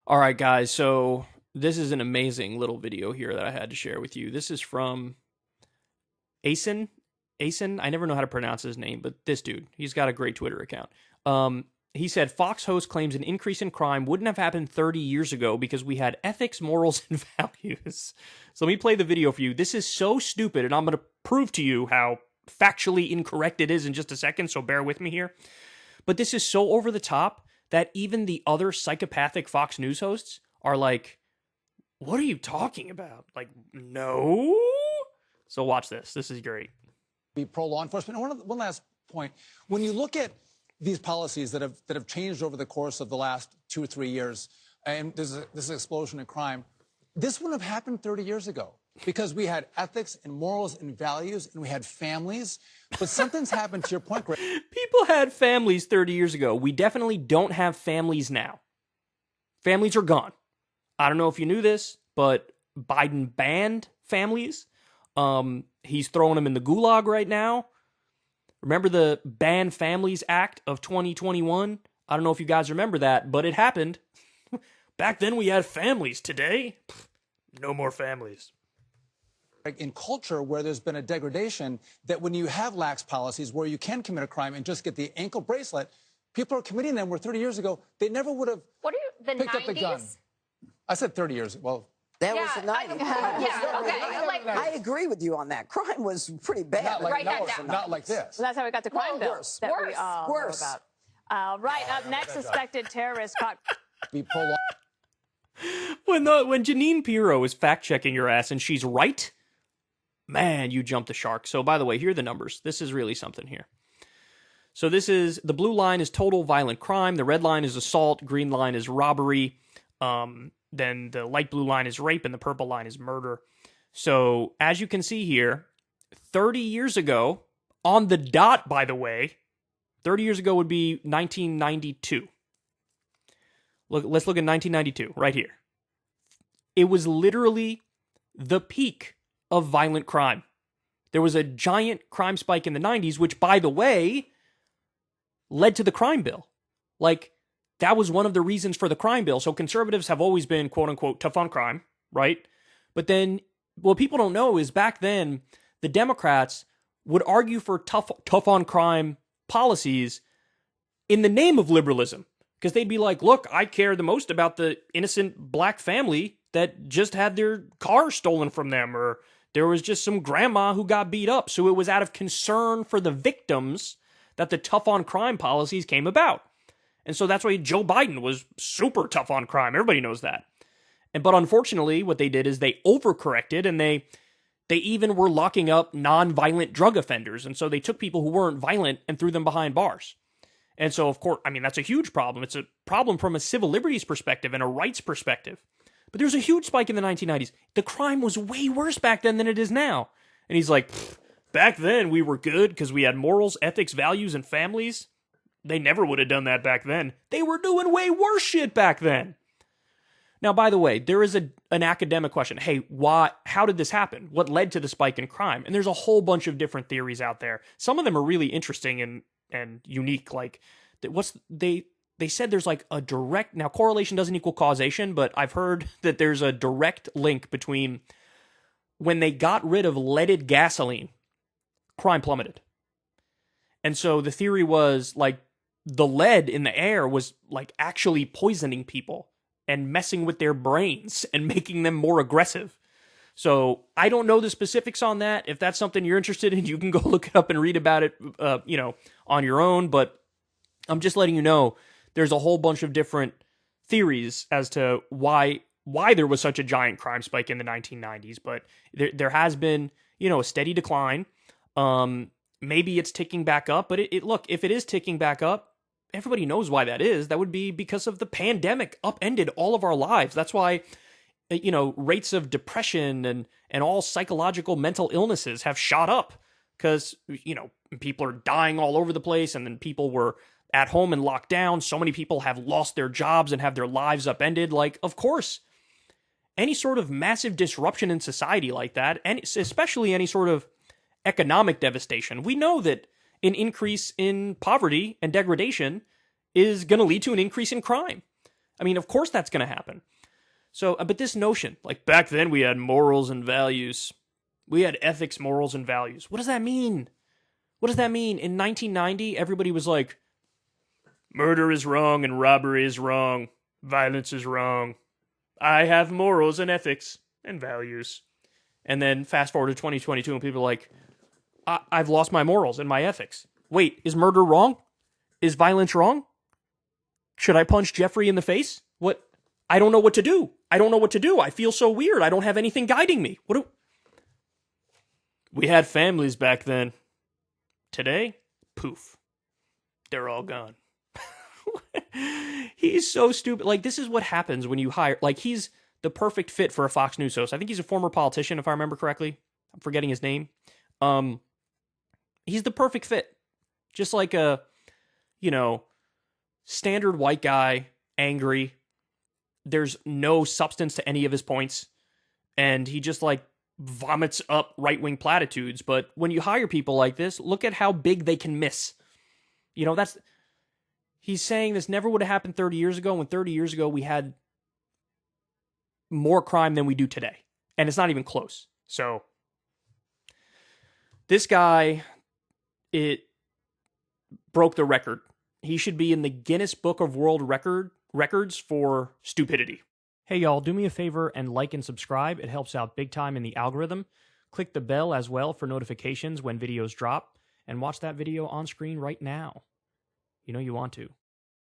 All right, guys, so this is an amazing little video here that I had to share with you. This is from Asen. Asen, I never know how to pronounce his name, but this dude, he's got a great Twitter account. He said, Fox host claims an increase in crime wouldn't have happened 30 years ago because we had ethics, morals, and values. So let me play the video for you. This is so stupid, and I'm going to prove to you how factually incorrect it is in just a second, so bear with me here. But this is so over the top that even the other psychopathic Fox News hosts are like, what are you talking about? Like, no? So watch this. This is great. Be pro-law enforcement. And one last point. When you look at these policies that have changed over the course of the last 2 or 3 years, and there's this explosion in crime, this wouldn't have happened 30 years ago because we had ethics and morals and values and we had families. But something's happened, to your point, Greg. People had families 30 years ago. We definitely don't have families now. Families are gone. I don't know if you knew this, but Biden banned families. He's throwing them in the gulag right now. Remember the Ban Families Act of 2021? I don't know if you guys remember that, but it happened. Back then we had families. Today, no more families. In culture where there's been a degradation, that when you have lax policies where you can commit a crime and just get the ankle bracelet, people are committing them where 30 years ago they never would have picked up the gun. I said 30 years. Well, that was the 90s. I agree with you on that. Crime was pretty bad. Not like this. So that's how we got the crime bill worse. that we all know about. Right, up next, suspected terrorist caught. When Janine Pirro is fact-checking your ass and she's right, man, you jumped the shark. So, by the way, here are the numbers. This is really something here. So this is, the blue line is total violent crime. The red line is assault. Green line is robbery. Then the light blue line is rape, and the purple line is murder. So, as you can see here, 30 years ago, on the dot, by the way, 30 years ago would be 1992. Let's look at 1992, right here. It was literally the peak of violent crime. There was a giant crime spike in the 90s, which, by the way, led to the crime bill. Like, that was one of the reasons for the crime bill. So conservatives have always been, quote unquote, tough on crime, right? But then what people don't know is back then, the Democrats would argue for tough on crime policies in the name of liberalism. Because they'd be like, look, I care the most about the innocent black family that just had their car stolen from them, or there was just some grandma who got beat up. So it was out of concern for the victims that the tough on crime policies came about. And so that's why Joe Biden was super tough on crime. Everybody knows that. But unfortunately, what they did is they overcorrected, and they even were locking up non-violent drug offenders. And so they took people who weren't violent and threw them behind bars. And so, of course, I mean, that's a huge problem. It's a problem from a civil liberties perspective and a rights perspective. But there was a huge spike in the 1990s. The crime was way worse back then than it is now. And he's like, back then we were good because we had morals, ethics, values, and families. They never would have done that back then. They were doing way worse shit back then. Now, by the way, there is an academic question. Hey, how did this happen? What led to the spike in crime? And there's a whole bunch of different theories out there. Some of them are really interesting and unique. Like, they said there's like a direct, now correlation doesn't equal causation, but I've heard that there's a direct link between when they got rid of leaded gasoline, crime plummeted. And so the theory was like, the lead in the air was like actually poisoning people and messing with their brains and making them more aggressive. So I don't know the specifics on that. If that's something you're interested in, you can go look it up and read about it, on your own. But I'm just letting you know there's a whole bunch of different theories as to why there was such a giant crime spike in the 1990s. But there has been, a steady decline. Maybe it's ticking back up, but look, if it is ticking back up, everybody knows why that is. That would be because of the pandemic upended all of our lives. That's why, rates of depression and all psychological mental illnesses have shot up because, people are dying all over the place, and then people were at home and locked down. So many people have lost their jobs and have their lives upended. Like, of course, any sort of massive disruption in society like that, and especially any sort of economic devastation, we know that an increase in poverty and degradation is going to lead to an increase in crime. I mean, of course that's going to happen. So, but this notion, like back then we had morals and values. We had ethics, morals, and values. What does that mean? What does that mean? In 1990, everybody was like, murder is wrong and robbery is wrong. Violence is wrong. I have morals and ethics and values. And then fast forward to 2022 and people are like, I've lost my morals and my ethics. Wait, is murder wrong? Is violence wrong? Should I punch Jeffrey in the face? What? I don't know what to do. I don't know what to do. I feel so weird. I don't have anything guiding me. We had families back then. Today, poof. They're all gone. He's so stupid. Like, this is what happens when you hire... Like, he's the perfect fit for a Fox News host. I think he's a former politician, if I remember correctly. I'm forgetting his name. He's the perfect fit. Just like a, standard white guy, angry. There's no substance to any of his points. And he just, vomits up right-wing platitudes. But when you hire people like this, look at how big they can miss. He's saying this never would have happened 30 years ago, when 30 years ago we had more crime than we do today. And it's not even close. So, this guy, it broke the record. He should be in the Guinness Book of World Records for stupidity. Hey y'all, do me a favor and like and subscribe. It helps out big time in the algorithm. Click the bell as well for notifications when videos drop. And watch that video on screen right now. You know you want to.